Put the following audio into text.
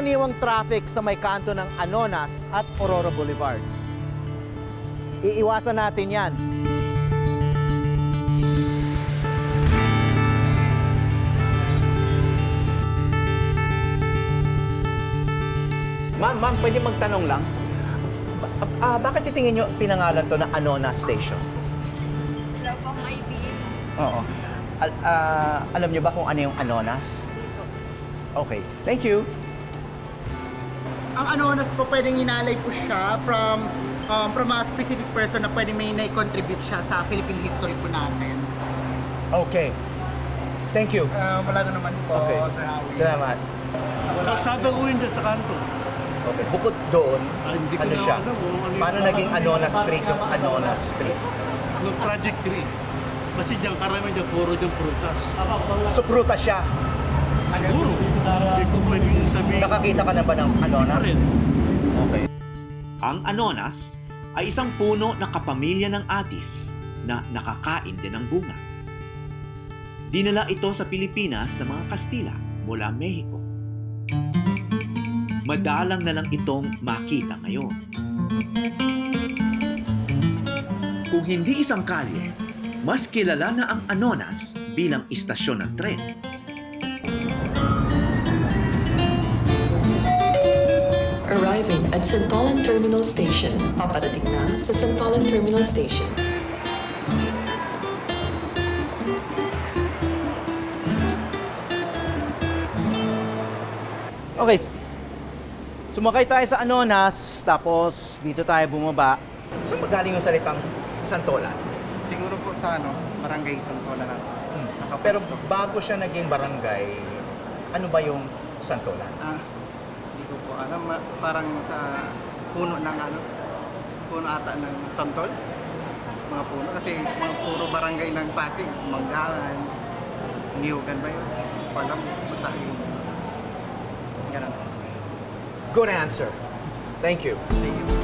karaniwang traffic sa may kanto ng Anonas at Aurora Boulevard. Iiwasan natin yan. Ma'am, pwede magtanong lang? Bakit si tingin nyo pinangalan to na Anonas Station? Wala pong idea. Oo. Alam nyo ba kung ano yung Anonas? Okay, thank you. Ang Anonas po, pwedeng inalay po siya from a specific person na pwedeng may na-contribute siya sa Philippine history po natin. Okay. Thank you. Wala na naman po, Okay. Sir Howie. Salamat. Kalsada ko yun dyan sa kanto. Okay. Bukod doon, Hindi ko ano na siya? alam kung ano yung Paano naging Anonas Street yung Anonas Street? Yung Project 3. Kasi dyan karamihan dyan, puro dyan prutas. So, prutas siya. Siguro. Hindi ko pwedeng sabihin. Nakakita ka na ba ng Anonas? Rin. Okay. Ang Anonas ay isang puno na kapamilya ng atis na nakakain din ng bunga. Dinala ito sa Pilipinas ng mga Kastila mula Mexico. Madalang na lang itong makita ngayon. Kung hindi isang kalye, mas kilala na ang Anonas bilang istasyon ng tren. Arriving at Santolan Terminal Station. Paparating na sa Santolan Terminal Station. Okay. Sumakay tayo sa Anonas, tapos dito tayo bumaba. Saan magaling yung salitang Santolan? Siguro po sa Barangay Santolan na. Pero bago siya naging barangay, ano ba yung Santolan? Hindi ko po alam. Parang sa puno ng puno ata ng Santol. Mga puno. Kasi mga puro barangay ng Pasig. Manggalan, Niyugan ba yun? Hindi ko alam. Basta yung ganun. Good answer. Thank you. Thank you.